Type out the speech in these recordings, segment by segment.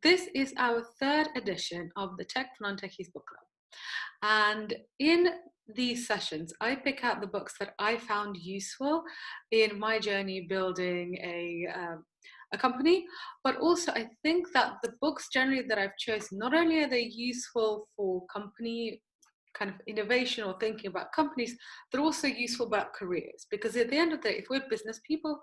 This is our third edition of the Tech for Non-Techies book club. And in these sessions, I pick out the books that I found useful in my journey building a company, but also I think that the books generally that I've chosen, not only are they useful for company kind of innovation or thinking about companies, they're also useful about careers, because at the end of the day, if we're business people,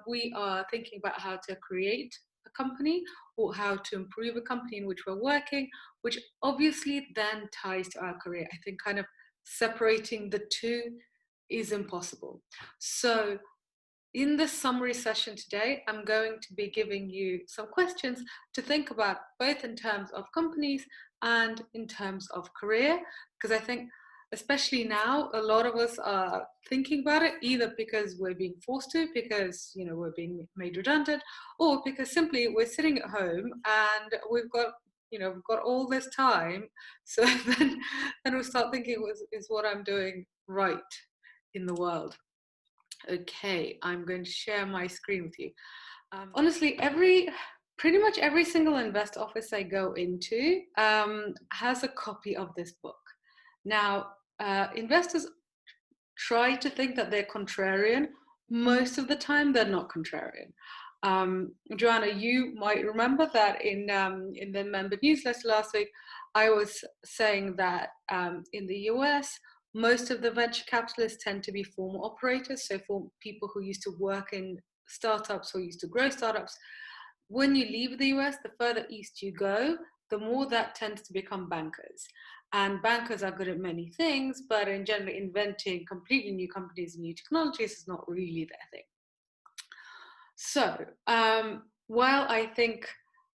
we are thinking about how to create a company or how to improve a company in which we're working, which obviously then ties to our career. I think kind of separating the two is impossible. So in this summary session today, I'm going to be giving you some questions to think about, both in terms of companies and in terms of career, because I think especially now a lot of us are thinking about it, either because we're being forced to, because we're being made redundant, or because simply we're sitting at home and we've got all this time. So then we start thinking, is what I'm doing right in the world? Okay, I'm going to share my screen with you. Honestly, pretty much every single investor office I go into has a copy of this book. Now, investors try to think that they're contrarian. Most of the time, they're not contrarian. Joanna, you might remember that in the member newsletter last week, I was saying that in the US, most of the venture capitalists tend to be former operators, so for people who used to work in startups or used to grow startups. When you leave the US, the further east you go, the more that tends to become bankers. And bankers are good at many things, but in general, inventing completely new companies and new technologies is not really their thing. So while I think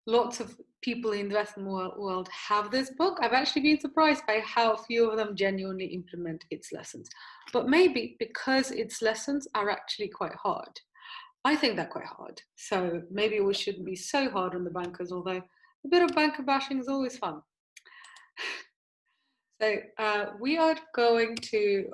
lots of people in the Western world have this book, I've actually been surprised by how few of them genuinely implement its lessons. But maybe because its lessons are actually quite hard. I think they're quite hard. So maybe we shouldn't be so hard on the bankers, although a bit of banker bashing is always fun. So we are going to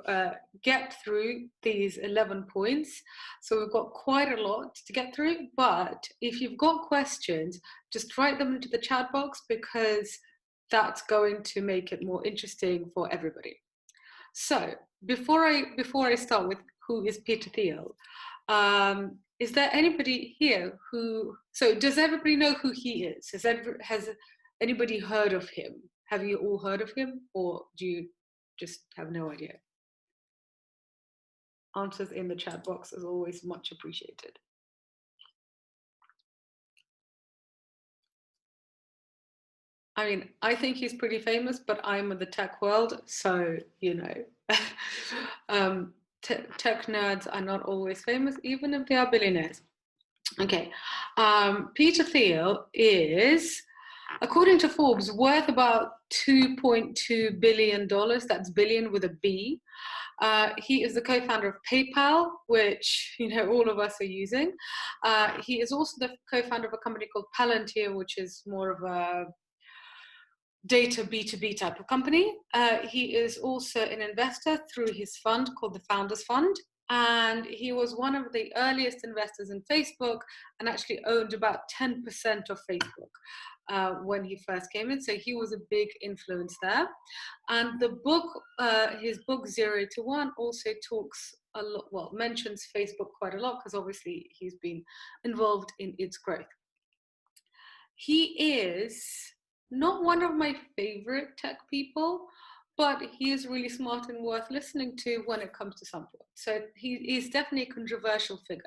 get through these 11 points. So we've got quite a lot to get through, but if you've got questions, just write them into the chat box, because that's going to make it more interesting for everybody. So before I start with who is Peter Thiel, is there anybody here does everybody know who he is? Has anybody heard of him? Have you all heard of him, or do you just have no idea? Answers in the chat box is always much appreciated. I mean, I think he's pretty famous, but I'm in the tech world, so, tech nerds are not always famous, even if they are billionaires. Okay, Peter Thiel is, according to Forbes, worth about $2.2 billion. That's billion with a B. He is the co-founder of PayPal, which all of us are using. He is also the co-founder of a company called Palantir, which is more of a data B2B type of company. He is also an investor through his fund called the Founders Fund. And he was one of the earliest investors in Facebook and actually owned about 10% of Facebook when he first came in. So he was a big influence there. And the book, his book 0 to 1, also talks a lot, mentions Facebook quite a lot, because obviously he's been involved in its growth. He is not one of my favorite tech people, but he is really smart and worth listening to when it comes to some point. So he is definitely a controversial figure.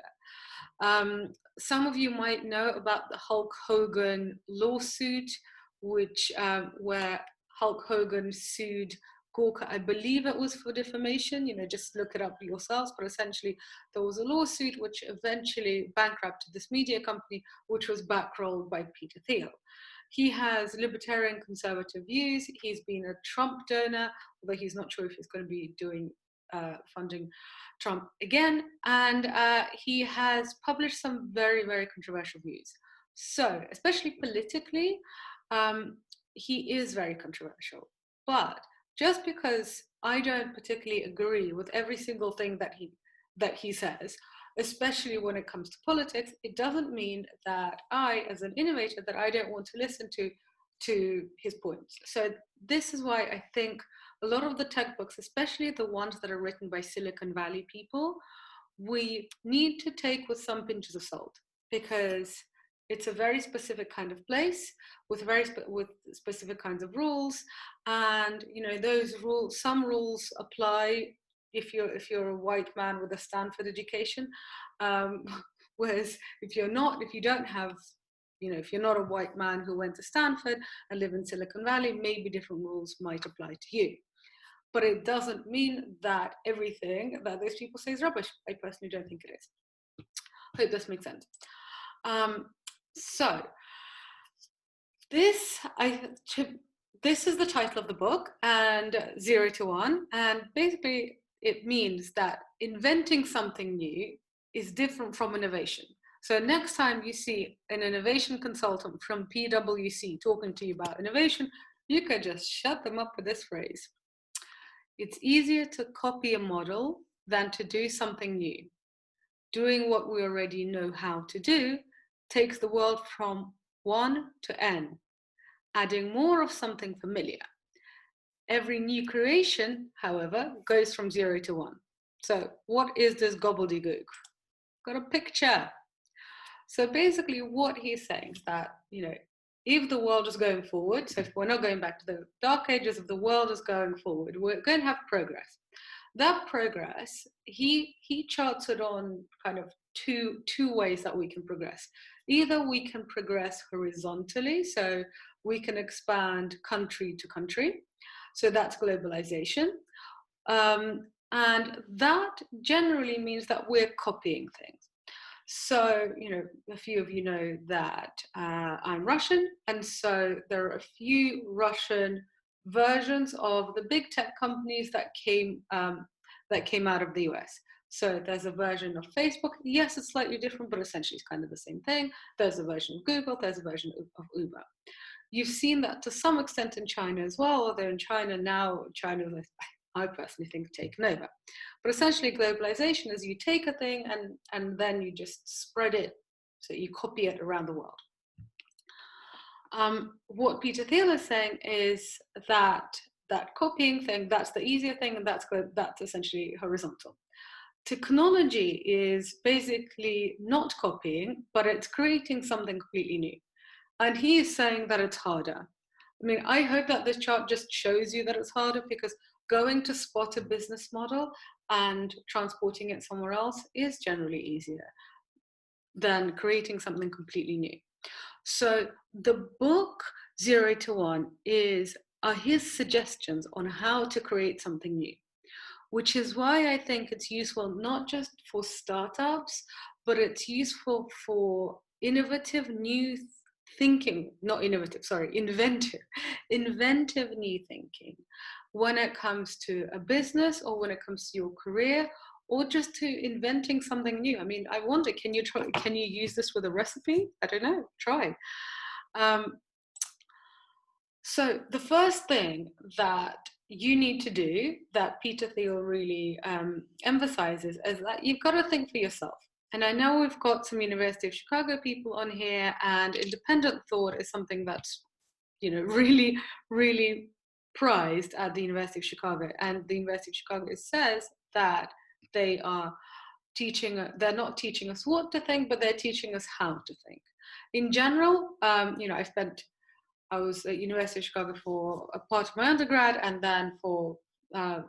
Some of you might know about the Hulk Hogan lawsuit, where Hulk Hogan sued Gawker. I believe it was for defamation. Just look it up yourselves. But essentially, there was a lawsuit which eventually bankrupted this media company, which was backrolled by Peter Thiel. He has libertarian conservative views. He's been a Trump donor, although he's not sure if he's going to be funding Trump again. And he has published some very, very controversial views. So, especially politically, he is very controversial. But just because I don't particularly agree with every single thing that he says, especially when it comes to politics, it doesn't mean that I, as an innovator, that I don't want to listen to his points. So this is why I think a lot of the tech books, especially the ones that are written by Silicon Valley people, we need to take with some pinches of salt, because it's a very specific kind of place with with specific kinds of rules, and those rules, some rules apply if you're a white man with a Stanford education, whereas if you don't have, if you're not a white man who went to Stanford and live in Silicon Valley, maybe different rules might apply to you. But it doesn't mean that everything that those people say is rubbish. I personally don't think it is. I hope this makes sense. So this is the title of the book, and 0 to 1, and basically it means that inventing something new is different from innovation. So next time you see an innovation consultant from PwC talking to you about innovation, you could just shut them up with this phrase. It's easier to copy a model than to do something new. Doing what we already know how to do takes the world from 1 to n, adding more of something familiar. Every new creation, however, goes from 0 to 1. So what is this gobbledygook? Got a picture. So basically what he's saying is that, if the world is going forward, so if we're not going back to the dark ages, if the world is going forward, we're going to have progress. That progress, he charts it on kind of two ways that we can progress. Either we can progress horizontally, so we can expand country to country, so that's globalization, and that generally means that we're copying things. So, a few of you know that I'm Russian, and so there are a few Russian versions of the big tech companies that came out of the US. So there's a version of Facebook. Yes, it's slightly different, but essentially it's kind of the same thing. There's a version of Google. There's a version of Uber. You've seen that to some extent in China as well, although in China now, I personally think, taken over. But essentially globalization is you take a thing and then you just spread it, so you copy it around the world. What Peter Thiel is saying is that copying thing, that's the easier thing, and that's essentially horizontal. Technology is basically not copying, but it's creating something completely new. And he is saying that it's harder. I mean, I hope that this chart just shows you that it's harder, because going to spot a business model and transporting it somewhere else is generally easier than creating something completely new. So the book 0 to 1 are his suggestions on how to create something new, which is why I think it's useful not just for startups, but it's useful for innovative new thinking, inventive new thinking, when it comes to a business, or when it comes to your career, or just to inventing something new. I mean, I wonder, can you use this with a recipe? I don't know, try. So the first thing that you need to do, that Peter Thiel really emphasizes, is that you've got to think for yourself. And I know we've got some University of Chicago people on here, and independent thought is something that's, really, really prized at the University of Chicago. And the University of Chicago says that they're not teaching us what to think, but they're teaching us how to think. In general, I was at University of Chicago for a part of my undergrad, and then for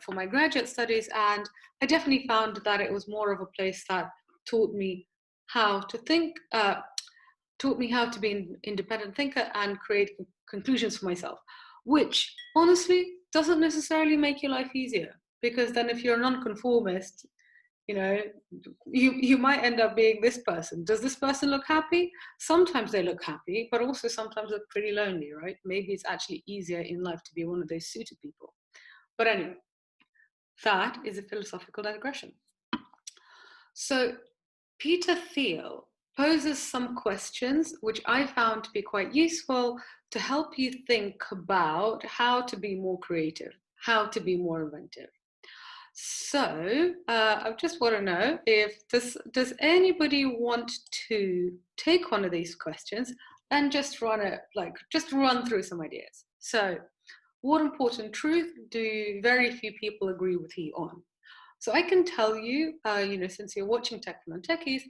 my graduate studies, and I definitely found that it was more of a place that taught me how to think, taught me how to be an independent thinker and create conclusions for myself, which honestly doesn't necessarily make your life easier, because then if you're a nonconformist, you might end up being this person. Does this person look happy? Sometimes they look happy, but also sometimes they're pretty lonely, right? Maybe it's actually easier in life to be one of those suited people. But anyway, that is a philosophical digression. So Peter Thiel poses some questions which I found to be quite useful to help you think about how to be more creative, how to be more inventive. So I just want to know if does anybody want to take one of these questions and just run through some ideas. So, what important truth do very few people agree with you on? So I can tell you, since you're watching Tech for Non-Techies,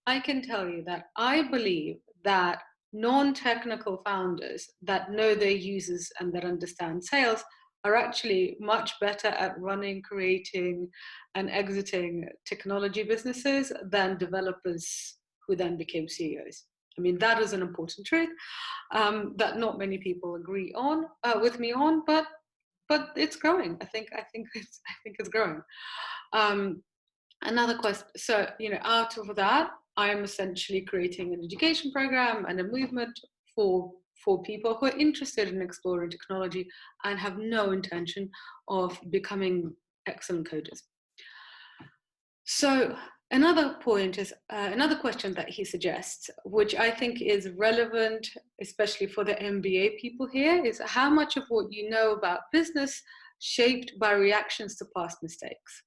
I can tell you that I believe that non-technical founders that know their users and that understand sales are actually much better at running, creating, and exiting technology businesses than developers who then became CEOs. I mean, that is an important truth that not many people agree on with me on, but it's growing. I think it's growing. Another question. So out of that, I am essentially creating an education program and a movement for people who are interested in exploring technology and have no intention of becoming excellent coders. So another point is another question that he suggests, which I think is relevant, especially for the MBA people here, is how much of what you know about business shaped by reactions to past mistakes?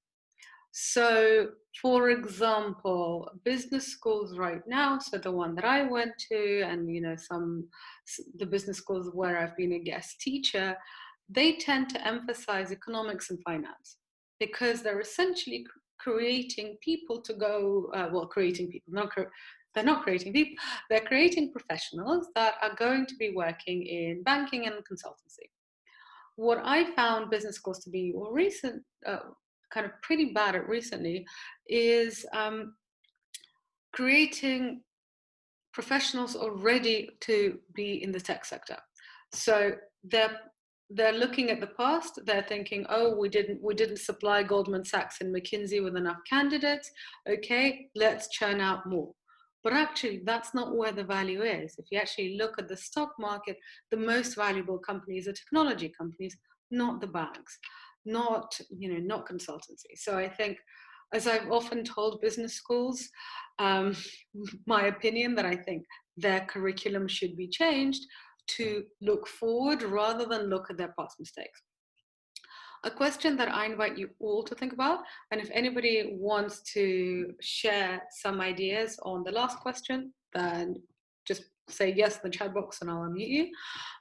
So, for example, business schools right now, so the one that I went to, and the business schools where I've been a guest teacher, they tend to emphasize economics and finance because they're essentially creating people to go, creating people, they're not creating people, they're creating professionals that are going to be working in banking and consultancy. What I found business schools to be kind of pretty bad at recently is creating professionals already to be in the tech sector. So they're looking at the past. They're thinking, oh, we didn't supply Goldman Sachs and McKinsey with enough candidates. Okay, let's churn out more. But actually, that's not where the value is. If you actually look at the stock market, the most valuable companies are technology companies, not the banks, not consultancy. So I think, as I've often told business schools, my opinion that I think their curriculum should be changed to look forward rather than look at their past mistakes. A question that I invite you all to think about, and if anybody wants to share some ideas on the last question, then just say yes in the chat box and I'll unmute you.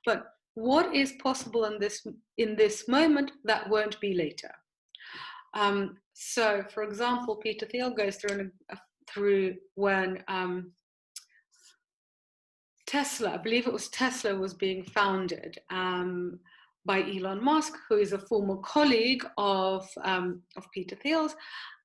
But what is possible in this moment that won't be later? So, for example, Peter Thiel goes through when Tesla, I believe it was Tesla, was being founded by Elon Musk, who is a former colleague of Peter Thiel's,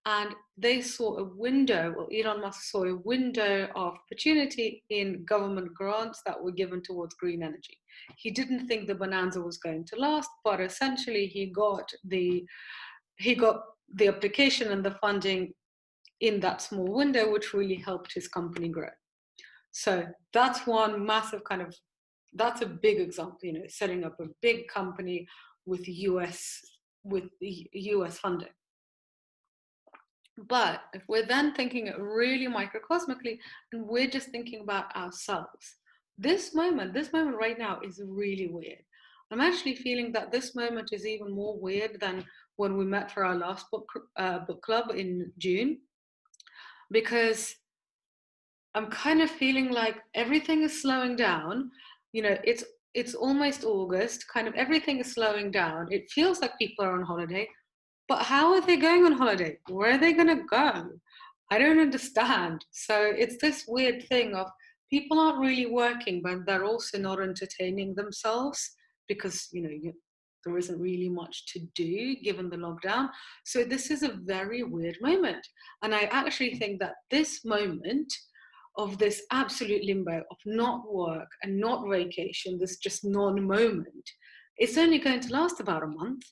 and they saw a window, Elon Musk saw a window of opportunity in government grants that were given towards green energy. He didn't think the bonanza was going to last, but essentially he got the application and the funding in that small window, which really helped his company grow. So that's one massive that's a big example, setting up a big company with US funding. But if we're then thinking really microcosmically, and we're just thinking about ourselves, this moment right now is really weird. I'm actually feeling that this moment is even more weird than when we met for our last book club in June, because I'm kind of feeling like everything is slowing down. It's almost August, kind of everything is slowing down. It feels like people are on holiday, but how are they going on holiday? Where are they going to go? I don't understand. So it's this weird thing of people aren't really working, but they're also not entertaining themselves because, there isn't really much to do given the lockdown. So this is a very weird moment. And I actually think that this moment of this absolute limbo of not work and not vacation, this just non-moment, it's only going to last about a month.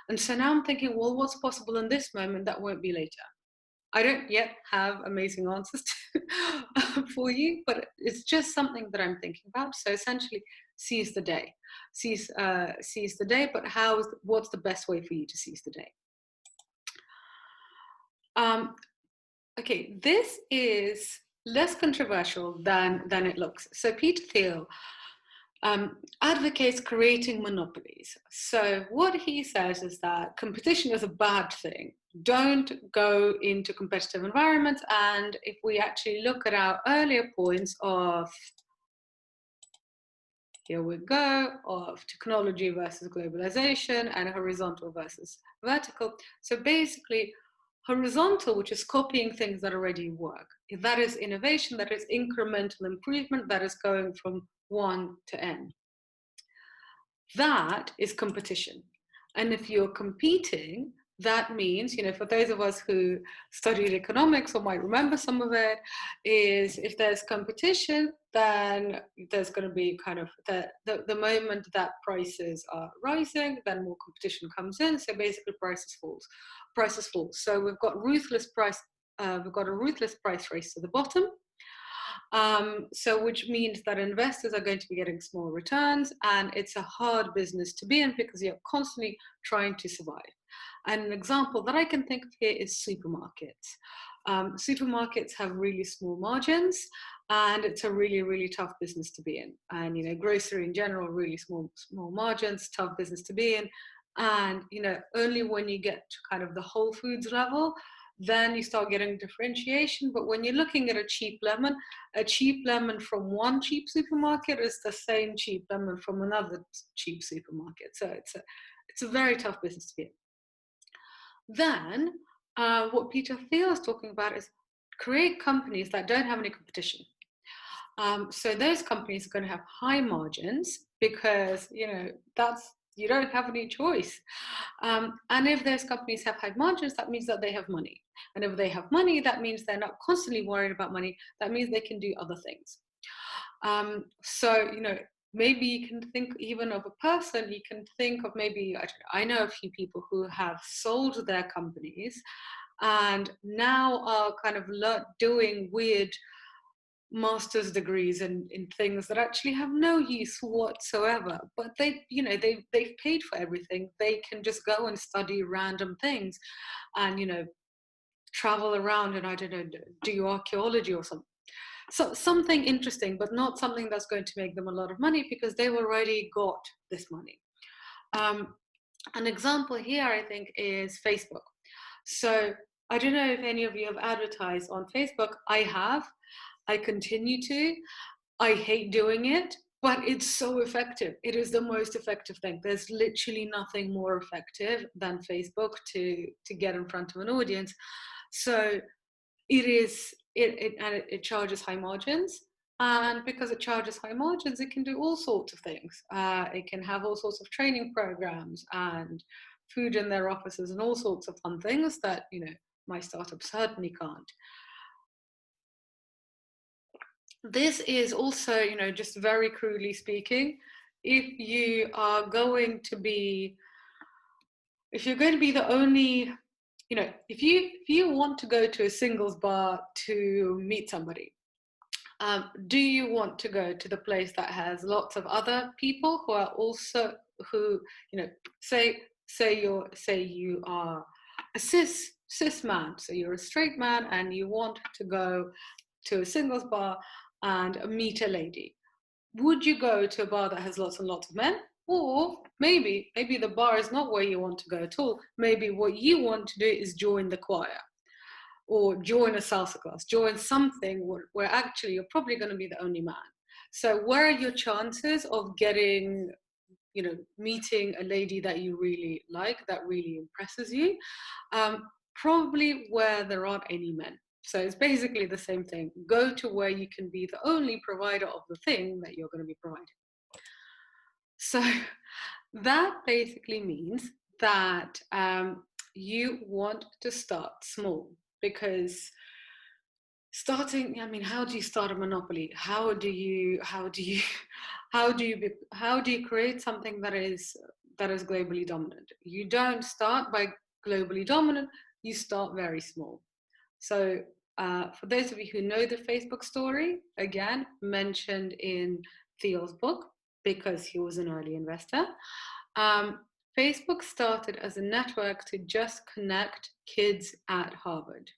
And so now I'm thinking, well, what's possible in this moment that won't be later? I don't yet have amazing answers for you, but it's just something that I'm thinking about. So essentially, seize the day. Seize the day, but what's the best way for you to seize the day? Okay, this is less controversial than it looks. So Peter Thiel advocates creating monopolies. So what he says is that competition is a bad thing. don't go into competitive environments. And if we actually look at our earlier points of, here we go, of technology versus globalization and horizontal versus vertical. So basically, horizontal, which is copying things that already work. That is innovation, that is incremental improvement, that is going from 1 to n. That is competition. And if you're competing, that means, for those of us who studied economics or might remember some of it, is if there's competition, then there's going to be kind of the moment that prices are rising, then more competition comes in. So basically prices fall. So we've got a ruthless price race to the bottom. So which means that investors are going to be getting small returns, and it's a hard business to be in because you're constantly trying to survive. And an example that I can think of here is supermarkets. Supermarkets have really small margins, and it's a really, really tough business to be in. And grocery in general, really small margins, tough business to be in. And only when you get to kind of the Whole Foods level, then you start getting differentiation. But when you're looking at a cheap lemon from one cheap supermarket is the same cheap lemon from another cheap supermarket. So it's a very tough business to be in. Then what Peter Thiel is talking about is create companies that don't have any competition. So those companies are going to have high margins because you don't have any choice. And if those companies have high margins, that means that they have money. And if they have money, that means they're not constantly worried about money. That means they can do other things. So maybe you can think even of a person, you can think of maybe, I know a few people who have sold their companies and now are kind of doing weird master's degrees in things that actually have no use whatsoever, but they've paid for everything. They can just go and study random things and travel around and, I don't know, do archaeology or something. So something interesting, but not something that's going to make them a lot of money because they've already got this money. An example here, I think, is Facebook. So I don't know if any of you have advertised on Facebook. I have. I continue to. I hate doing it, but it's so effective. It is the most effective thing. There's literally nothing more effective than Facebook to get in front of an audience. So it charges high margins. And because it charges high margins, it can do all sorts of things. It can have all sorts of training programs and food in their offices and all sorts of fun things that, my startup certainly can't. This is also, just very crudely speaking, if you're going to be the only, if you want to go to a singles bar to meet somebody, do you want to go to the place that has lots of other people who are also, say you are a cis man, so you're a straight man and you want to go to a singles bar and meet a lady? Would you go to a bar that has lots and lots of men? Or maybe the bar is not where you want to go at all. Maybe what you want to do is join the choir or join a salsa class, join something where actually you're probably going to be the only man. So where are your chances of getting, meeting a lady that you really like, that really impresses you? Probably where there aren't any men. So it's basically the same thing. Go to where you can be the only provider of the thing that you're going to be providing. So that basically means that you want to start small, because starting, how do you start a monopoly? How do you create something that is globally dominant? You don't start by globally dominant, you start very small. So for those of you who know the Facebook story, again, mentioned in Thiel's book, because he was an early investor, Facebook started as a network to just connect kids at Harvard.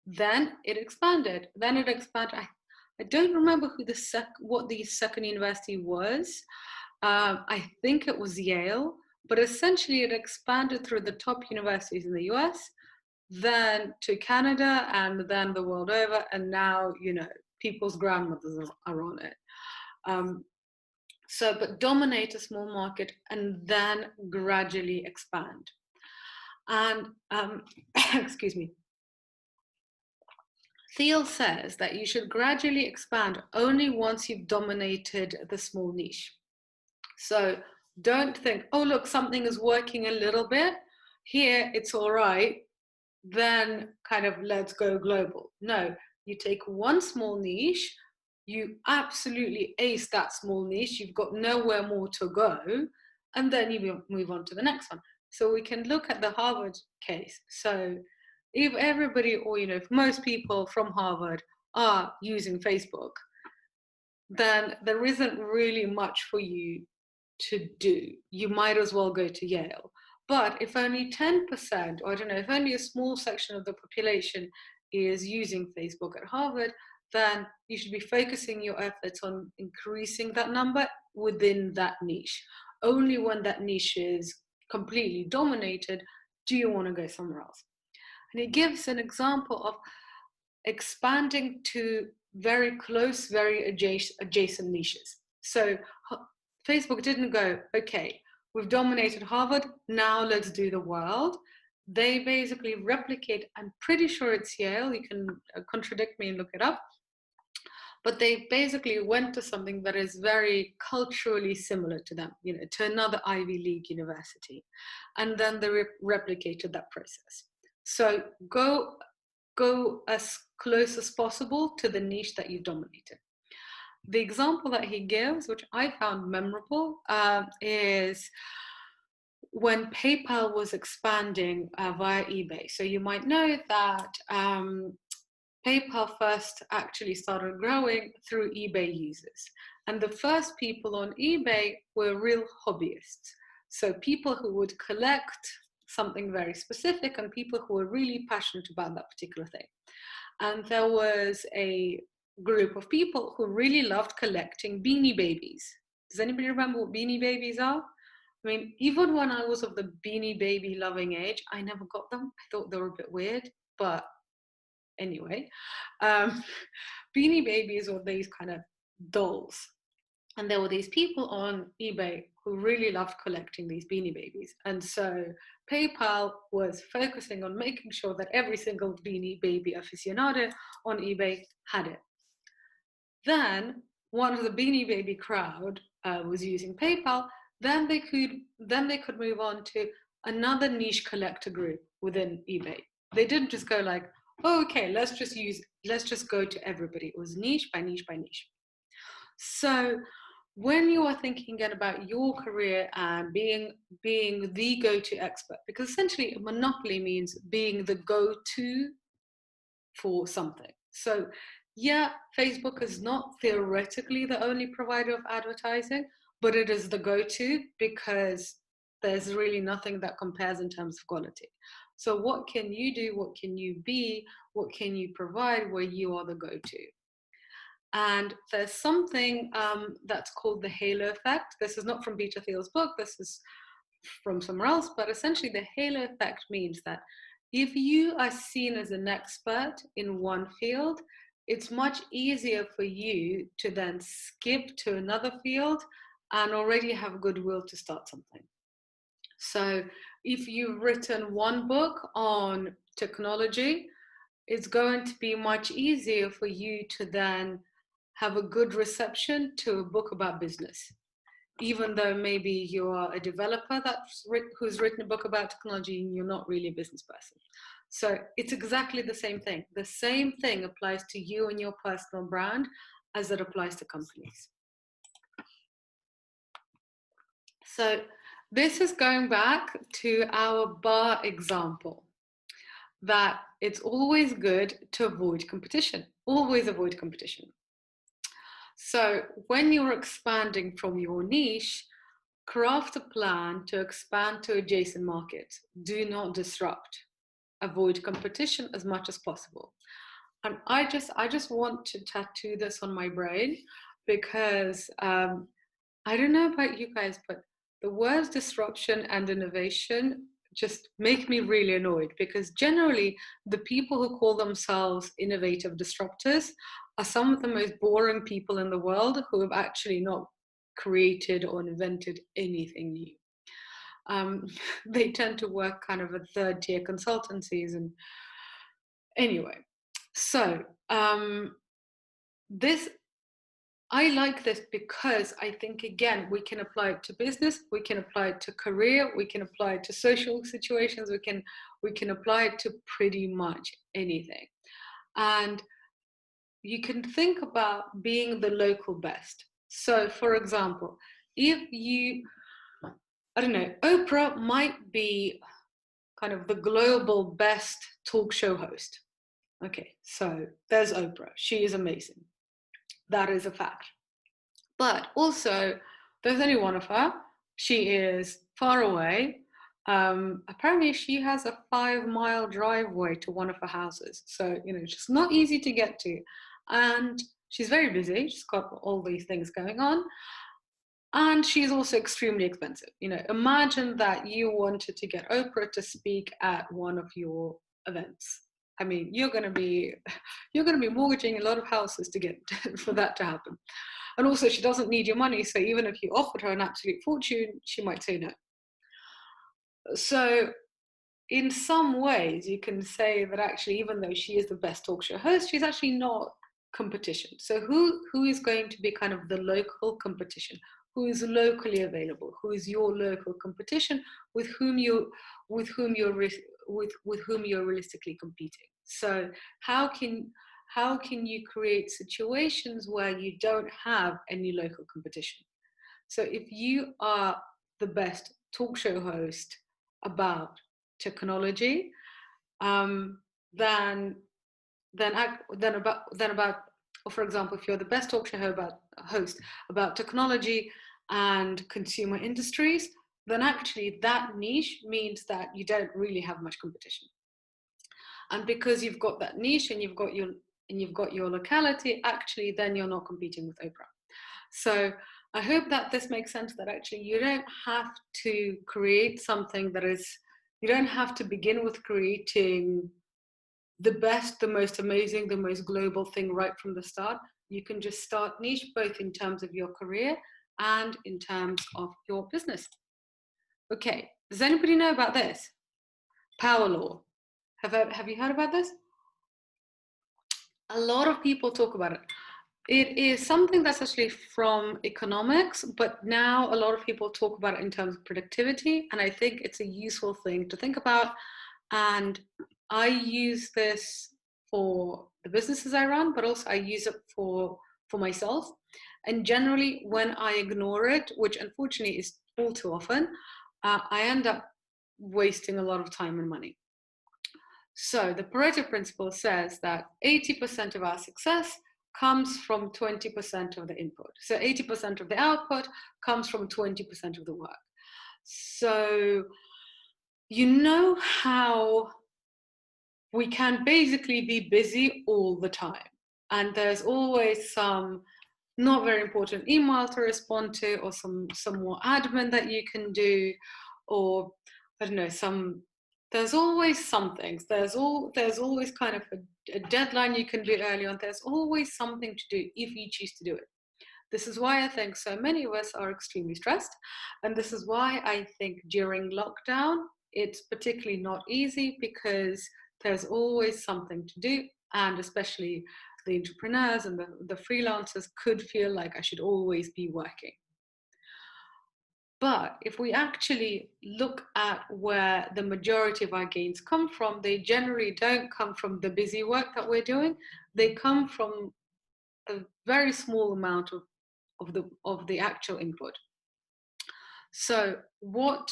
Then it expanded. I don't remember what the second university was. I think it was Yale, but essentially it expanded through the top universities in the US, then to Canada, and then the world over, and now, you know, people's grandmothers are on it. But dominate a small market and then gradually expand. And excuse me. Thiel says that you should gradually expand only once you've dominated the small niche. So don't think, oh, look, something is working a little bit. Here, it's all right. Then kind of let's go global. No, you take one small niche, you absolutely ace that small niche, you've got nowhere more to go, and then you move on to the next one. So we can look at the Harvard case. So if everybody, or, you know, if most people from Harvard are using Facebook, then there isn't really much for you to do. You might as well go to Yale. But if only 10%, or I don't know, if only a small section of the population is using Facebook at Harvard, then you should be focusing your efforts on increasing that number within that niche. Only when that niche is completely dominated do you want to go somewhere else. And it gives an example of expanding to very close, very adjacent niches. So Facebook didn't go, okay, we've dominated Harvard, now let's do the world. They basically replicate, I'm pretty sure it's Yale, you can contradict me and look it up, but they basically went to something that is very culturally similar to them, you know, to another Ivy League university. And then they replicated that process. So go as close as possible to the niche that you've dominated. The example that he gives, which I found memorable, is when PayPal was expanding via eBay. So you might know that PayPal first actually started growing through eBay users. And the first people on eBay were real hobbyists. So people who would collect something very specific and people who were really passionate about that particular thing. And there was a group of people who really loved collecting Beanie Babies. Does anybody remember what Beanie Babies are? I mean, even when I was of the Beanie Baby loving age, I never got them. I thought they were a bit weird, but anyway. Beanie Babies were these kind of dolls. And there were these people on eBay who really loved collecting these Beanie Babies. And so PayPal was focusing on making sure that every single Beanie Baby aficionado on eBay had it. Then one of the Beanie Baby crowd was using PayPal. Then they could move on to another niche collector group within eBay. They didn't just go like, oh, okay, let's just go to everybody. It was niche by niche by niche. So when you are thinking again about your career and being the go-to expert, because essentially a monopoly means being the go-to for something. So yeah, Facebook is not theoretically the only provider of advertising, but it is the go-to because there's really nothing that compares in terms of quality. So what can you do? What can you be? What can you provide where you are the go-to? And there's something that's called the halo effect. This is not from Peter Thiel's book, this is from somewhere else, but essentially the halo effect means that if you are seen as an expert in one field, it's much easier for you to then skip to another field and already have goodwill to start something. So if you've written one book on technology, it's going to be much easier for you to then have a good reception to a book about business, even though maybe you are a developer who's written a book about technology and you're not really a business person. So it's exactly the same thing. The same thing applies to you and your personal brand as it applies to companies. So this is going back to our bar example, that it's always good to avoid competition. Always avoid competition. So when you're expanding from your niche, craft a plan to expand to adjacent markets. Do not disrupt. Avoid competition as much as possible. And I just want to tattoo this on my brain because I don't know about you guys, but the words disruption and innovation just make me really annoyed, because generally the people who call themselves innovative disruptors are some of the most boring people in the world who have actually not created or invented anything new. They tend to work kind of at third-tier consultancies. And anyway, so this, I like this because I think, again, we can apply it to business, we can apply it to career, we can apply it to social situations, we can apply it to pretty much anything. And you can think about being the local best. So, for example, if you, I don't know, Oprah might be kind of the global best talk show host. Okay, so there's Oprah. She is amazing. That is a fact. But also, there's only one of her. She is far away. Apparently, she has a 5-mile driveway to one of her houses. So, it's just not easy to get to. And she's very busy. She's got all these things going on. And she's also extremely expensive. Imagine that you wanted to get Oprah to speak at one of your events. I mean, you're going to be mortgaging a lot of houses to get for that to happen. And also, she doesn't need your money. So even if you offered her an absolute fortune, she might say no. So in some ways, you can say that actually, even though she is the best talk show host, she's actually not competition. So who is going to be kind of the local competition? Who is locally available? Who is your local competition with whom you're realistically competing? So how can you create situations where you don't have any local competition? So if you are the best talk show host about technology, then about, or for example, if you're the best talk show host about technology and consumer industries, then actually that niche means that you don't really have much competition. And because you've got that niche and you've got your locality, actually then you're not competing with Oprah. So I hope that this makes sense, that actually you don't have to create something you don't have to begin with creating the best, the most amazing, the most global thing right from the start. You can just start niche, both in terms of your career and in terms of your business. Okay, does anybody know about this? Power law. Have you heard about this? A lot of people talk about it. It is something that's actually from economics, but now a lot of people talk about it in terms of productivity, and I think it's a useful thing to think about. And I use this for the businesses I run, but also I use it for myself. And generally, when I ignore it, which unfortunately is all too often, I end up wasting a lot of time and money. So the Pareto Principle says that 80% of our success comes from 20% of the input. So 80% of the output comes from 20% of the work. So how we can basically be busy all the time. And there's always some not very important email to respond to, or some more admin that you can do, or I don't know, there's always some things. There's always kind of a deadline you can do early on. There's always something to do if you choose to do it. This is why I think so many of us are extremely stressed. And this is why I think during lockdown, it's particularly not easy, because there's always something to do. And especially the entrepreneurs and the freelancers could feel like I should always be working. But if we actually look at where the majority of our gains come from, they generally don't come from the busy work that we're doing. They come from a very small amount of the actual input. So what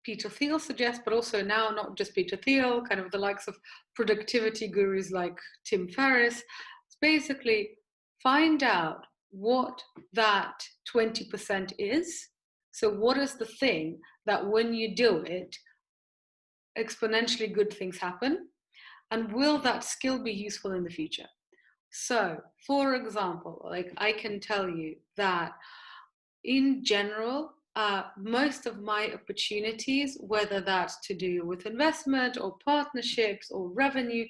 Peter Thiel suggests, but also now not just Peter Thiel, kind of the likes of productivity gurus like Tim Ferriss, is basically find out what that 20% is. So what is the thing that when you do it, exponentially good things happen? And will that skill be useful in the future? So, for example, like I can tell you that in general, most of my opportunities, whether that's to do with investment or partnerships or revenue,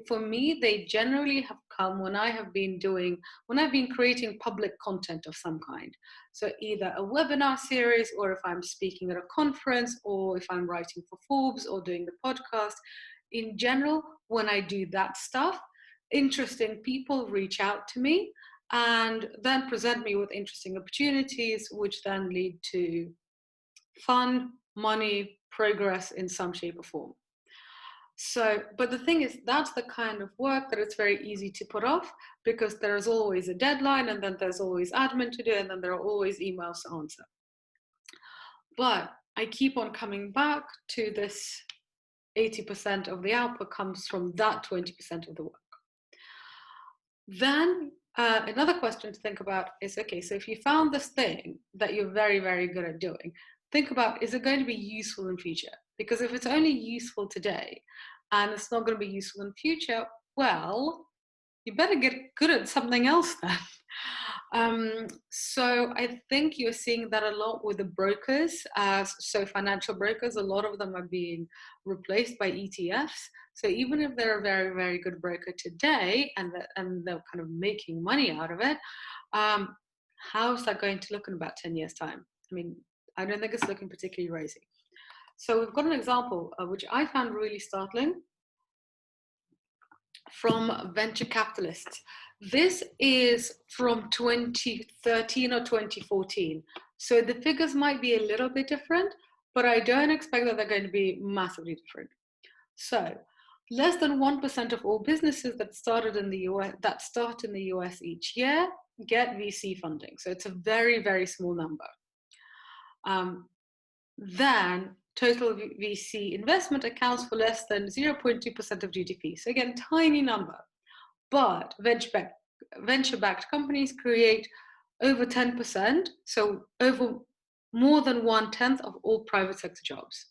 for me, they generally have come when I've been creating public content of some kind. So either a webinar series, or if I'm speaking at a conference, or if I'm writing for Forbes or doing the podcast. In general, when I do that stuff, interesting people reach out to me and then present me with interesting opportunities, which then lead to fun, money, progress in some shape or form. So, but the thing is, that's the kind of work that it's very easy to put off, because there's always a deadline, and then there's always admin to do, and then there are always emails to answer. But I keep on coming back to this 80% of the output comes from that 20% of the work. Then another question to think about is, okay, so if you found this thing that you're very, very good at doing, think about, is it going to be useful in future? Because if it's only useful today and it's not going to be useful in future, well, you better get good at something else then. So I think you're seeing that a lot with the brokers. So financial brokers, a lot of them are being replaced by ETFs. So even if they're a very, very good broker today and they're kind of making money out of it, how is that going to look in about 10 years' time? I mean, I don't think it's looking particularly rosy. So we've got an example which I found really startling from venture capitalists. This is from 2013 or 2014. So the figures might be a little bit different, but I don't expect that they're going to be massively different. So less than 1% of all businesses that start in the US each year get VC funding. So it's a very, very small number. Then total VC investment accounts for less than 0.2% of GDP. So again, tiny number. But venture-backed companies create over 10%, so over more than 1/10 of all private sector jobs.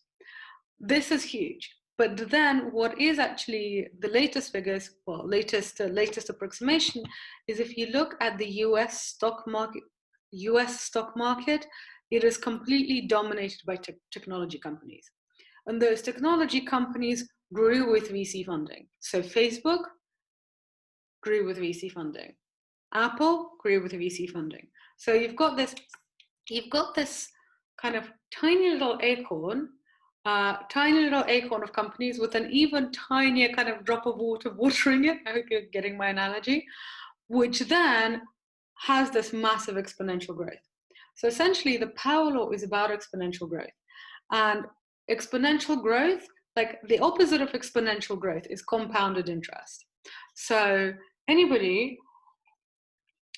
This is huge. But then what is actually the latest figures, well, latest approximation, is if you look at the US stock market, it is completely dominated by technology companies. And those technology companies grew with VC funding. So Facebook grew with VC funding. Apple grew with VC funding. So you've got this kind of tiny little acorn of companies with an even tinier kind of drop of water watering it. I hope you're getting my analogy, which then has this massive exponential growth. So essentially, the power law is about exponential growth. And exponential growth, like the opposite of exponential growth, is compounded interest. So anybody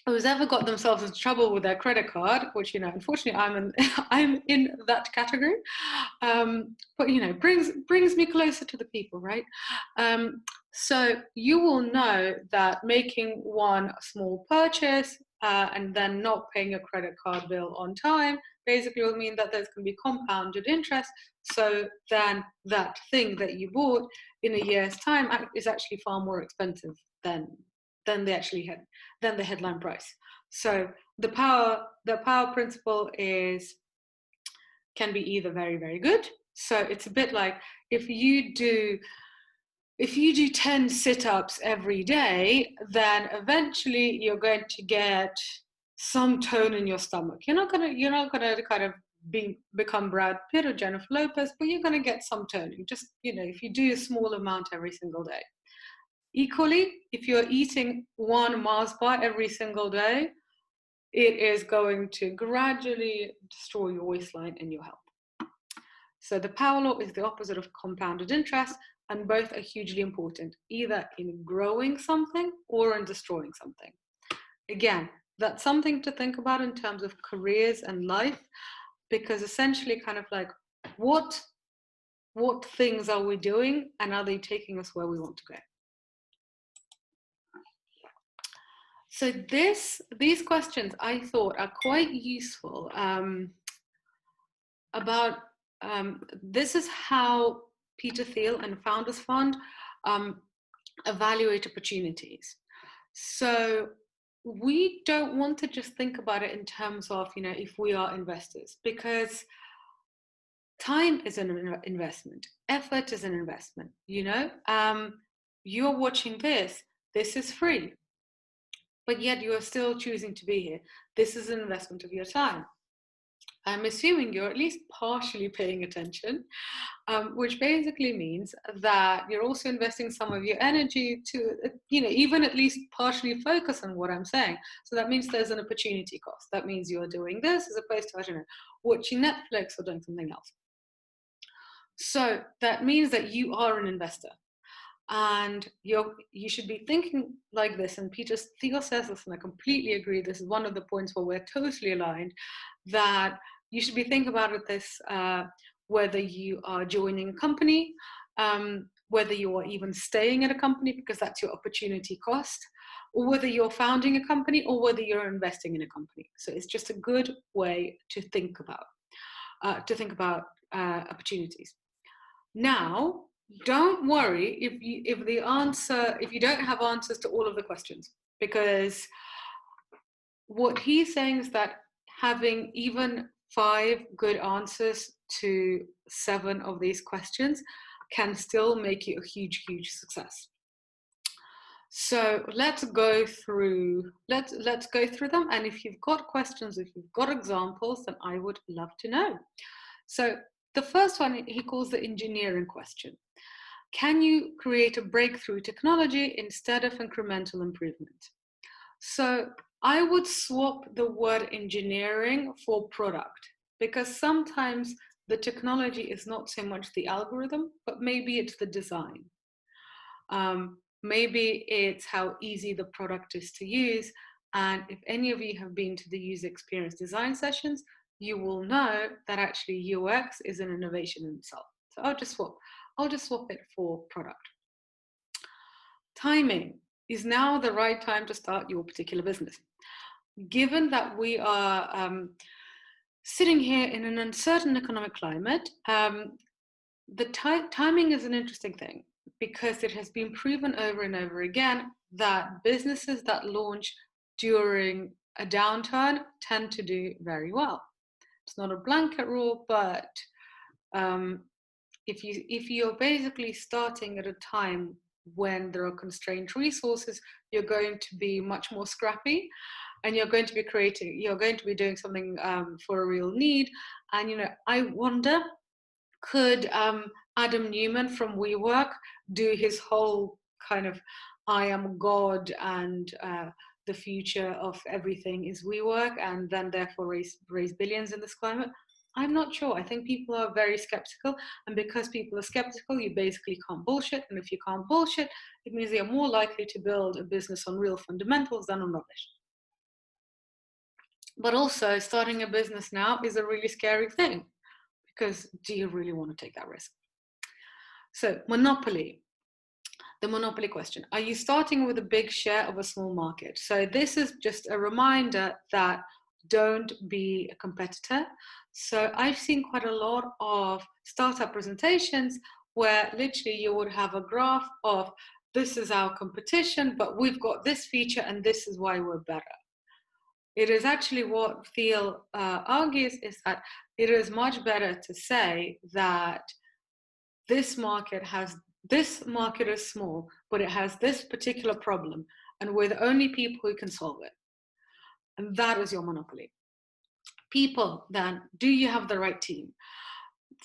who's ever got themselves into trouble with their credit card, which, unfortunately I'm in that category, but brings me closer to the people, right? So you will know that making one small purchase and then not paying your credit card bill on time basically will mean that there's going to be compounded interest. So then that thing that you bought in a year's time is actually far more expensive than the headline price. So the power principle can be either very, very good. So it's a bit like if you do 10 sit-ups every day, then eventually you're going to get some tone in your stomach. You're not gonna kind of become Brad Pitt or Jennifer Lopez, but you're gonna get some toning. Just if you do a small amount every single day. Equally, if you're eating one Mars bar every single day, it is going to gradually destroy your waistline and your health. So the power law is the opposite of compounded interest, and both are hugely important, either in growing something or in destroying something. Again, that's something to think about in terms of careers and life, because essentially kind of like what things are we doing, and are they taking us where we want to go? So these questions I thought are quite useful about this is how Peter Thiel and Founders Fund evaluate opportunities. So we don't want to just think about it in terms of, if we are investors, because time is an investment, effort is an investment, you're watching this is free, but yet you are still choosing to be here. This is an investment of your time. I'm assuming you're at least partially paying attention, which basically means that you're also investing some of your energy to, even at least partially focus on what I'm saying. So that means there's an opportunity cost. That means you're doing this as opposed to, I don't know, watching Netflix or doing something else. So that means that you are an investor. And you should be thinking like this. And Peter Thiel says this, and I completely agree. This is one of the points where we're totally aligned, that you should be thinking about this whether you are joining a company, whether you are even staying at a company, because that's your opportunity cost, or whether you're founding a company, or whether you're investing in a company. So it's just a good way to think about opportunities. Now, don't worry if you don't have answers to all of the questions, because what he's saying is that having even 5 good answers to 7 of these questions can still make you a huge success. So let's go through them, and if you've got questions, if you've got examples, then I would love to know. So the first one he calls the engineering question. Can you create a breakthrough technology instead of incremental improvement? So I would swap the word engineering for product, because sometimes the technology is not so much the algorithm, but maybe it's the design. Maybe it's how easy the product is to use. And if any of you have been to the user experience design sessions, you will know that actually UX is an innovation in itself. So I'll just swap it for product. Timing. Is now the right time to start your particular business? Given that we are sitting here in an uncertain economic climate, the timing is an interesting thing, because it has been proven over and over again that businesses that launch during a downturn tend to do very well. It's not a blanket rule, but if you're basically starting at a time when there are constrained resources, you're going to be much more scrappy, and you're going to be doing something for a real need. And I wonder, could Adam Newman from WeWork do his whole kind of I am God and the future of everything is WeWork, and then therefore raise billions in this climate? I'm not sure. I think people are very skeptical, and because people are skeptical, you basically can't bullshit. And if you can't bullshit, it means you're more likely to build a business on real fundamentals than on rubbish. But also, starting a business now is a really scary thing, because do you really want to take that risk? So, monopoly. The monopoly question. Are you starting with a big share of a small market? So this is just a reminder that don't be a competitor. So I've seen quite a lot of startup presentations where literally you would have a graph of this is our competition, but we've got this feature and this is why we're better. It is actually what Thiel argues, is that it is much better to say that this market is small, but it has this particular problem, and we're the only people who can solve it. And that is your monopoly. People, then, do you have the right team?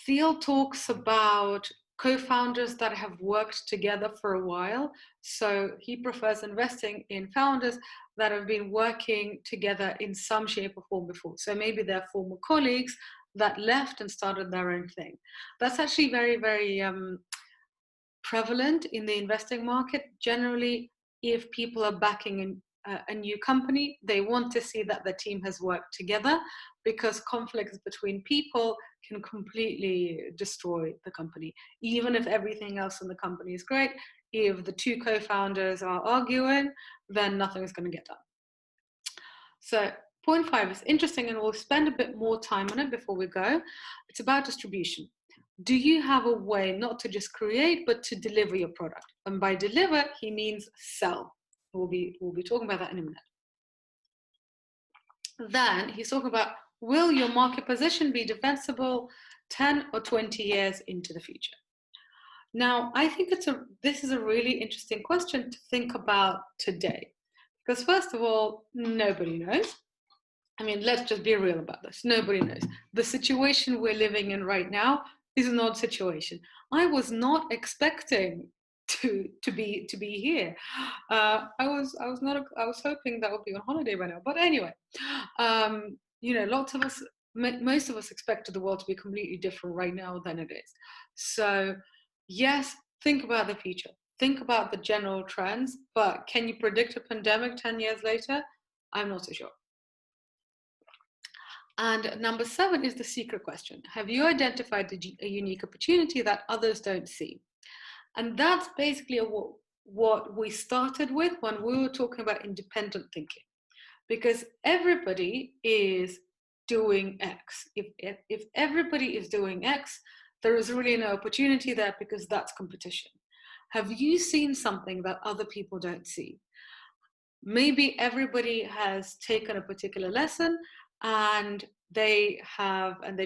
Thiel talks about co-founders that have worked together for a while. So he prefers investing in founders that have been working together in some shape or form before. So maybe they're former colleagues that left and started their own thing. That's actually very, very prevalent in the investing market. Generally, if people are backing a new company, they want to see that the team has worked together, because conflicts between people can completely destroy the company. Even if everything else in the company is great, if the two co-founders are arguing, then nothing is going to get done. So point 5 is interesting, and we'll spend a bit more time on it before we go. It's about distribution. Do you have a way not to just create, but to deliver your product? And by deliver, he means sell. We'll be talking about that in a minute. then he's talking about, will your market position be defensible 10 or 20 years into the future? Now, I think this is a really interesting question to think about today. Because first of all, nobody knows. I mean, let's just be real about this. Nobody knows. The situation we're living in right now is an odd situation. I was not expecting to be here. I was hoping that I would be on holiday by now. But anyway, lots of us, most of us expected the world to be completely different right now than it is. So yes, think about the future. Think about the general trends, but can you predict a pandemic 10 years later? I'm not so sure. And number 7 is the secret question. Have you identified a unique opportunity that others don't see? And that's basically what we started with when we were talking about independent thinking. Because everybody is doing X. If everybody is doing X, there is really no opportunity there because that's competition. Have you seen something that other people don't see? Maybe everybody has taken a particular lesson and they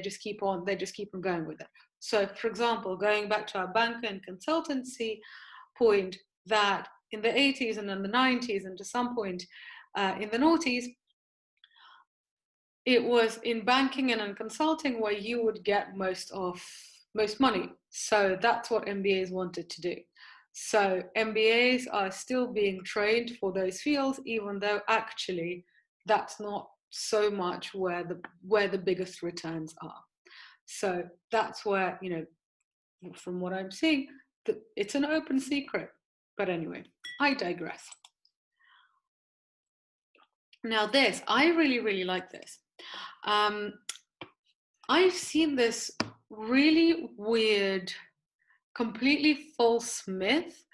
just keep on going with it. So for example, going back to our bank and consultancy point, that in the 80s and in the 90s and to some point in the noughties, it was in banking and in consulting where you would get most money. So that's what MBAs wanted to do. So MBAs are still being trained for those fields, even though actually that's not so much where the biggest returns are. So that's where, from what I'm seeing, it's an open secret. But anyway, I digress. Now this, I really, really like this. I've seen this really weird, completely false myth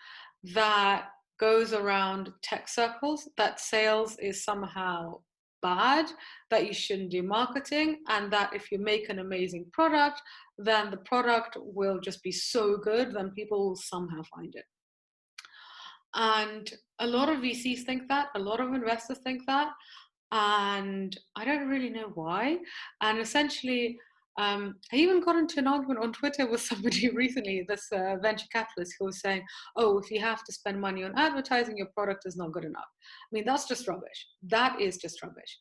that goes around tech circles, that sales is somehow bad, that you shouldn't do marketing, and that if you make an amazing product, then the product will just be so good, then people will somehow find it. And a lot of VCs think that, a lot of investors think that, and I don't really know why. And essentially, I even got into an argument on Twitter with somebody recently, this venture capitalist, who was saying, oh, if you have to spend money on advertising, your product is not good enough. I mean, that's just rubbish. That is just rubbish.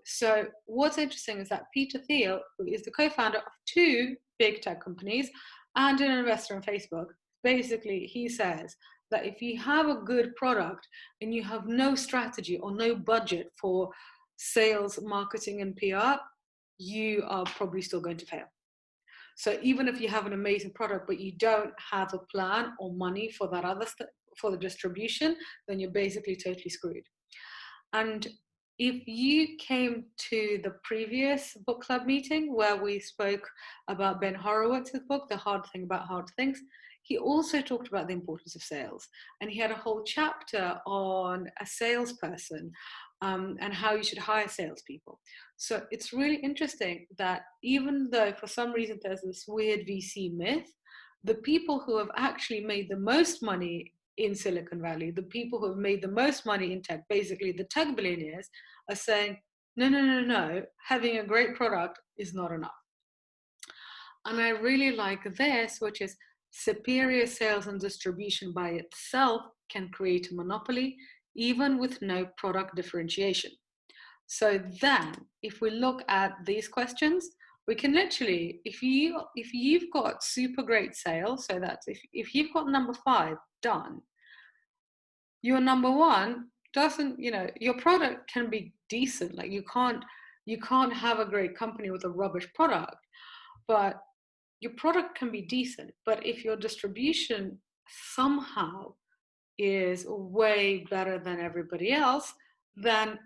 So what's interesting is that Peter Thiel, who is the co-founder of 2 big tech companies and an investor in Facebook, basically he says that if you have a good product and you have no strategy or no budget for sales, marketing, and PR, you are probably still going to fail. So even if you have an amazing product, but you don't have a plan or money for that for the distribution, then you're basically totally screwed. And if you came to the previous book club meeting where we spoke about Ben Horowitz's book, The Hard Thing About Hard Things, he also talked about the importance of sales. And he had a whole chapter on a salesperson and how you should hire salespeople. So it's really interesting that even though for some reason there's this weird VC myth, the people who have actually made the most money in Silicon Valley, the people who have made the most money in tech, basically the tech billionaires, are saying, no, having a great product is not enough. And I really like this, which is superior sales and distribution by itself can create a monopoly, even with no product differentiation. So then, if we look at these questions, we can literally, if you've got super great sales, so that's if you've got number 5 done, your number 1 doesn't, your product can be decent. Like you can't have a great company with a rubbish product, but your product can be decent. But if your distribution somehow is way better than everybody else, then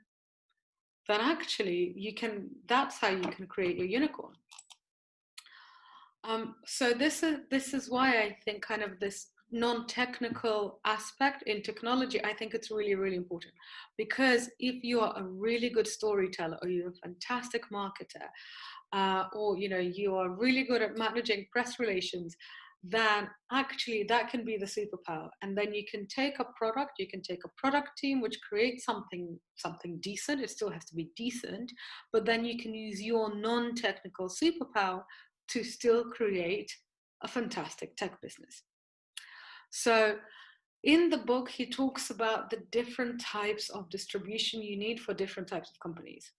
actually that's how you can create your unicorn. So this is why I think kind of this non-technical aspect in technology, I think it's really, really important. Because if you are a really good storyteller, or you're a fantastic marketer, or you are really good at managing press relations, then actually that can be the superpower. And then you can take a product, you can take a product team which creates something decent. It still has to be decent, but then you can use your non-technical superpower to still create a fantastic tech business. So in the book, he talks about the different types of distribution you need for different types of companies.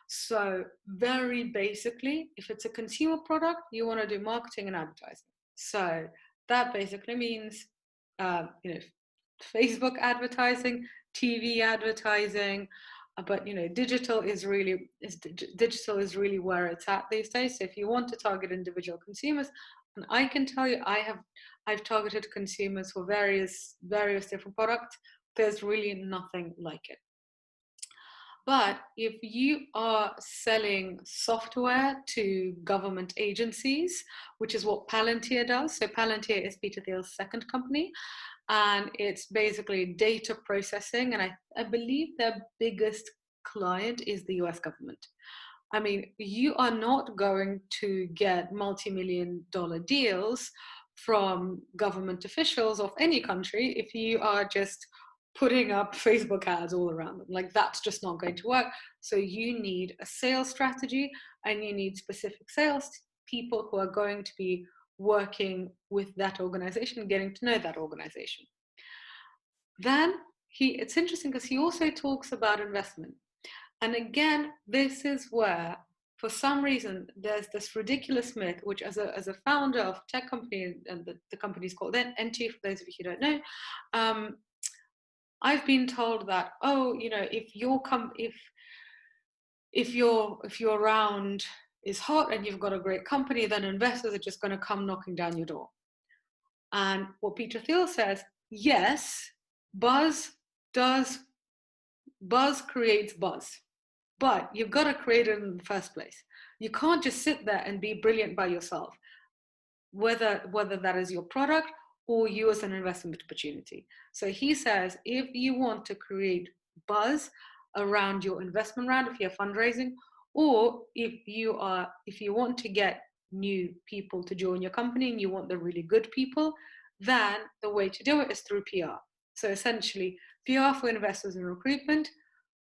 So very basically, if it's a consumer product, you want to do marketing and advertising. So that basically means, Facebook advertising, TV advertising, but digital is really where it's at these days. So if you want to target individual consumers, and I can tell you, I've targeted consumers for various different products. There's really nothing like it. But if you are selling software to government agencies, which is what Palantir does, so Palantir is Peter Thiel's second company, and it's basically data processing, and I believe their biggest client is the US government. I mean, you are not going to get multi-million-dollar deals from government officials of any country if you are just putting up Facebook ads all around them. Like, that's just not going to work. So you need a sales strategy, and you need specific sales people who are going to be working with that organization, getting to know that organization. Then it's interesting because he also talks about investment. And again, this is where, for some reason, there's this ridiculous myth, which as a founder of a tech company, and the company is called NT, for those of you who don't know, I've been told that, if your round is hot and you've got a great company, then investors are just going to come knocking down your door. And what Peter Thiel says, yes, buzz creates buzz, but you've got to create it in the first place. You can't just sit there and be brilliant by yourself, whether that is your product or you as an investment opportunity. So he says, if you want to create buzz around your investment round, if you're fundraising, or if you want to get new people to join your company and you want the really good people, then the way to do it is through PR. So essentially, PR for investors in recruitment,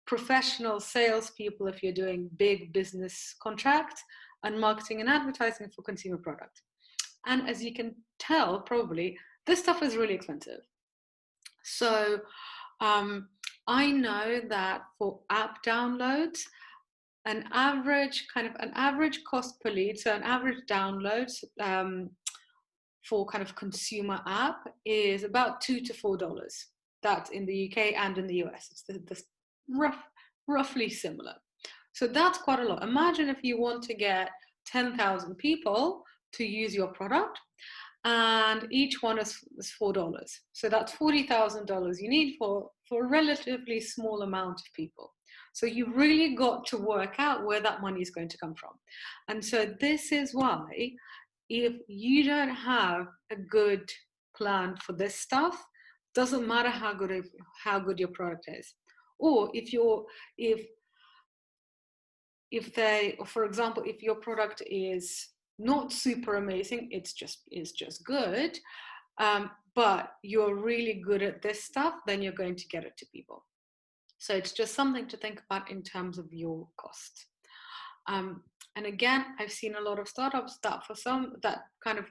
professional salespeople if you're doing big business contracts, and marketing and advertising for consumer products. And as you can tell, probably, this stuff is really expensive. So I know that for app downloads, an average cost per lead, so an average download for kind of consumer app is about $2 to $4. That's in the UK and in the US. It's roughly similar. So that's quite a lot. Imagine if you want to get 10,000 people to use your product, and each one is $4. So that's $40,000 you need for a relatively small amount of people. So you've really got to work out where that money is going to come from. And so this is why, if you don't have a good plan for this stuff, doesn't matter how good your product is. Or for example, if your product is not super amazing, it's just good, but you're really good at this stuff, then you're going to get it to people. So it's just something to think about in terms of your cost. And again, I've seen a lot of startups that for some that kind of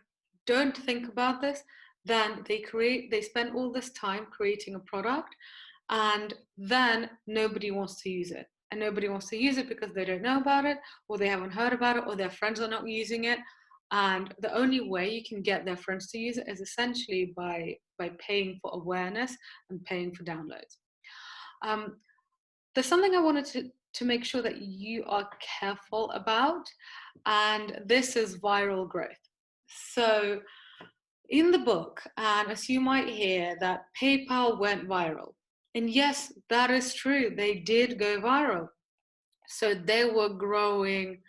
don't think about this, then they spend all this time creating a product, and then nobody wants to use it. And nobody wants to use it because they don't know about it, or they haven't heard about it, or their friends are not using it. And the only way you can get their friends to use it is essentially by paying for awareness and paying for downloads. There's something I wanted to make sure that you are careful about, and this is viral growth. So in the book, and as you might hear, that PayPal went viral. And yes, that is true. They did go viral. So they were growing,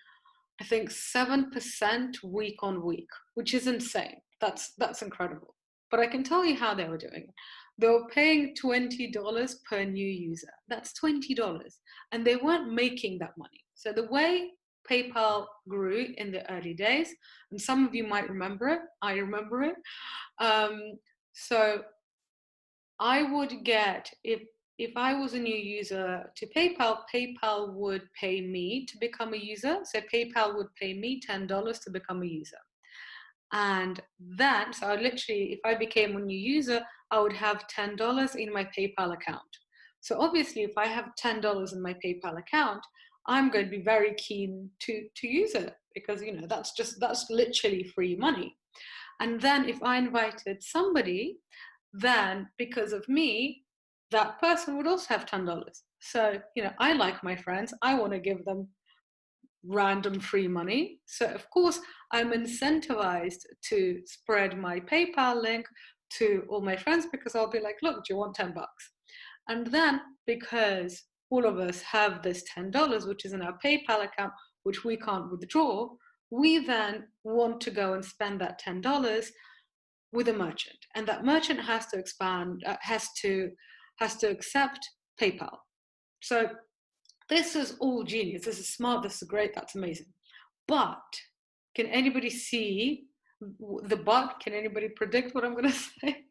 I think, 7% week on week, which is insane. That's incredible. But I can tell you how they were doing it. They were paying $20 per new user. That's $20. And they weren't making that money. So the way PayPal grew in the early days, and some of you might remember it. I remember it. So I would get, if I was a new user to PayPal, PayPal would pay me to become a user. So PayPal would pay me $10 to become a user. And then, so I literally, if I became a new user, I would have $10 in my PayPal account. So obviously, if I have $10 in my PayPal account, I'm going to be very keen to use it because, you know, that's literally free money. And then if I invited somebody, then because of me, that person would also have $10. So, you know, I like my friends. I want to give them random free money. So of course, I'm incentivized to spread my PayPal link to all my friends because I'll be like, look, do you want $10? And then because all of us have this $10, which is in our PayPal account, which we can't withdraw, we then want to go and spend that $10 with a merchant, and that merchant has to accept PayPal. So this is all genius. This is smart. This is great. That's amazing. But can anybody see the but? Can anybody predict what I'm going to say?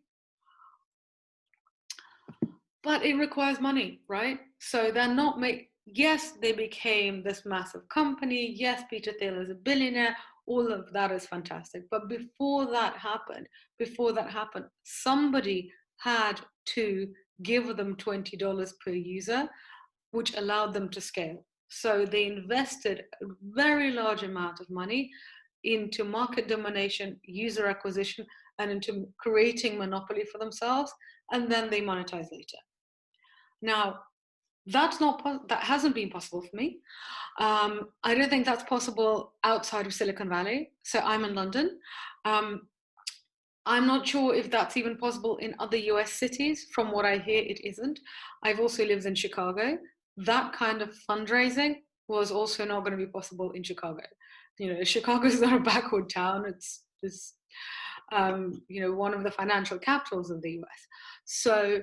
But it requires money, right? So they're not yes, they became this massive company. Yes, Peter Thiel is a billionaire. All of that is fantastic. But before that happened, somebody had to give them $20 per user, which allowed them to scale. So they invested a very large amount of money into market domination, user acquisition, and into creating monopoly for themselves, and then they monetize later. Now, that hasn't been possible for me. I don't think that's possible outside of Silicon Valley. So I'm in London. I'm not sure if that's even possible in other US cities. From what I hear, it isn't. I've also lived in Chicago. That kind of fundraising was also not going to be possible in Chicago. You know, Chicago is not a backward town. It's you know, one of the financial capitals of the US. So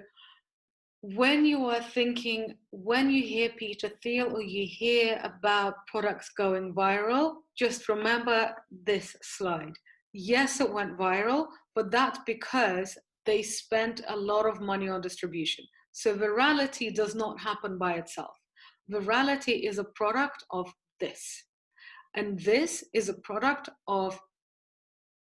when you hear Peter Thiel or you hear about products going viral, just remember this slide. Yes, it went viral, but that's because they spent a lot of money on distribution. So virality does not happen by itself. Virality is a product of this. And this is a product of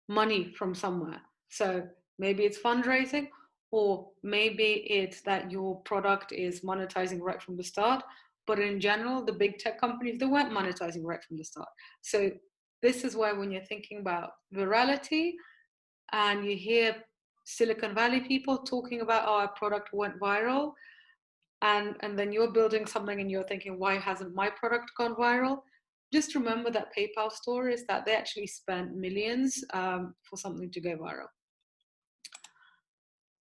money from somewhere. So maybe it's fundraising, or maybe it's that your product is monetizing right from the start. But in general, the big tech companies, they weren't monetizing right from the start. So this is why when you're thinking about virality and you hear Silicon Valley people talking about, oh, our product went viral, and then you're building something and you're thinking, why hasn't my product gone viral? Just remember that PayPal story is that they actually spent millions for something to go viral.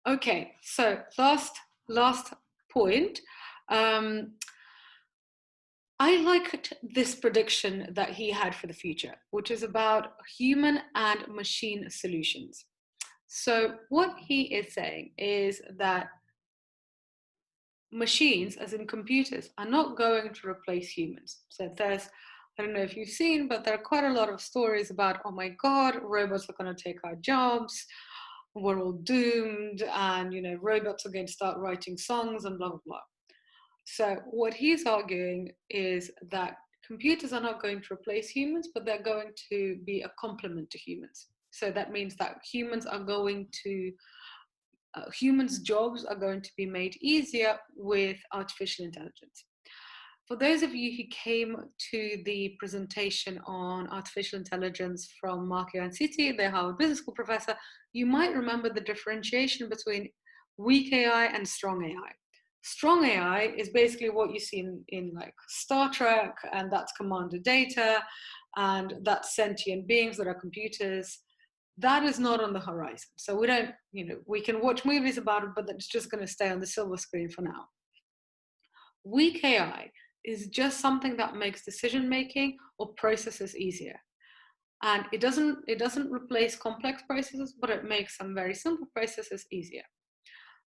Okay, so last point. I liked this prediction that he had for the future, which is about human and machine solutions. So what he is saying is that machines, as in computers, are not going to replace humans. So there's, I don't know if you've seen, but there are quite a lot of stories about, oh my God, robots are going to take our jobs, we're all doomed, and you know, robots are going to start writing songs and blah, blah, blah. So what he's arguing is that computers are not going to replace humans, but they're going to be a complement to humans. So that means that humans' jobs are going to be made easier with artificial intelligence. For those of you who came to the presentation on artificial intelligence from Mark Ioanciti, the Harvard Business School professor, you might remember the differentiation between weak AI and strong AI. Strong AI is basically what you see in like Star Trek, and that's commanded data, and that's sentient beings that are computers. That is not on the horizon. So we don't, you know, we can watch movies about it, but it's just going to stay on the silver screen for now. Weak AI is just something that makes decision making or processes easier. And it doesn't replace complex processes, but it makes some very simple processes easier.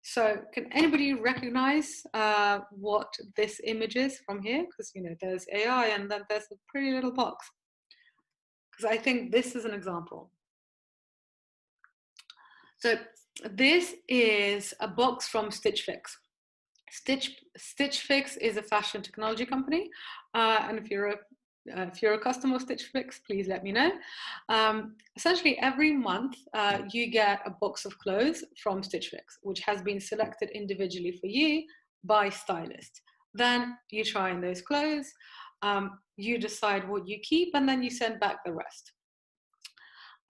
So can anybody recognize what this image is from here? Because, you know, there's AI and then there's a pretty little box. Because I think this is an example. So this is a box from Stitch Fix. Stitch Fix is a fashion technology company, and if you're a customer of Stitch Fix, please let me know. Essentially, every month you get a box of clothes from Stitch Fix, which has been selected individually for you by stylists. Then you try on those clothes, you decide what you keep, and then you send back the rest.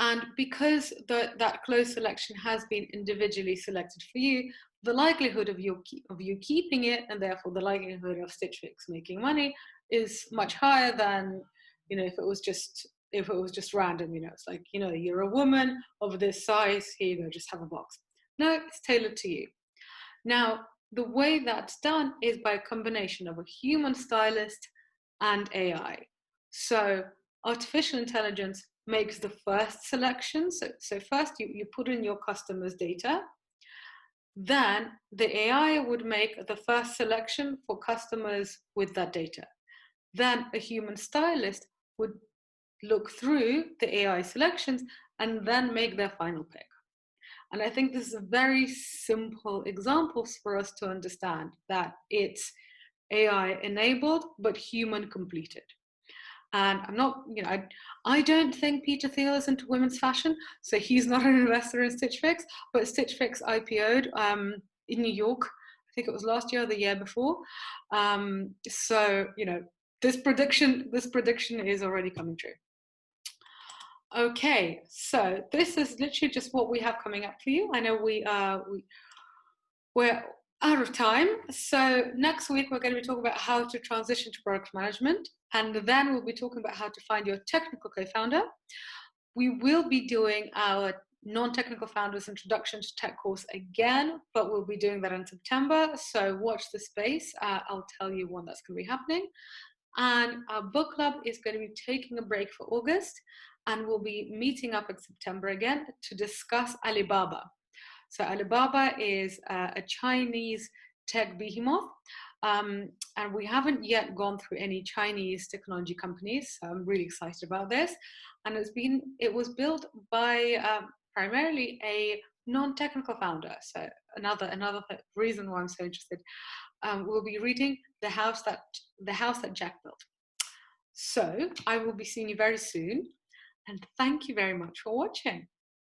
And because that clothes selection has been individually selected for you, the likelihood of you keeping it, and therefore the likelihood of Stitch Fix making money, is much higher than, you know, if it was just random. You know, it's like, you know, you're a woman of this size, here you go, just have a box. No, it's tailored to you. Now, the way that's done is by a combination of a human stylist and AI. So artificial intelligence makes the first selection. So first you put in your customer's data. Then the AI would make the first selection for customers with that data. Then a human stylist would look through the AI selections and then make their final pick. And I think this is a very simple example for us to understand that it's AI enabled, but human completed. And I'm not, you know, I don't think Peter Thiel is into women's fashion, so he's not an investor in Stitch Fix, but Stitch Fix IPO'd in New York. I think it was last year or the year before. So, you know, this prediction is already coming true. Okay, so this is literally just what we have coming up for you. I know we're out of time. So next week, we're going to be talking about how to transition to product management. And then we'll be talking about how to find your technical co-founder. We will be doing our non-technical founders introduction to tech course again, but we'll be doing that in September. So watch the space. I'll tell you when that's going to be happening. And our book club is going to be taking a break for August, and we'll be meeting up in September again to discuss Alibaba. So Alibaba is a Chinese tech behemoth, and we haven't yet gone through any Chinese technology companies, so I'm really excited about this. And it was built by primarily a non-technical founder. So another reason why I'm so interested. We'll be reading The House That Jack Built. So I will be seeing you very soon, and thank you very much for watching.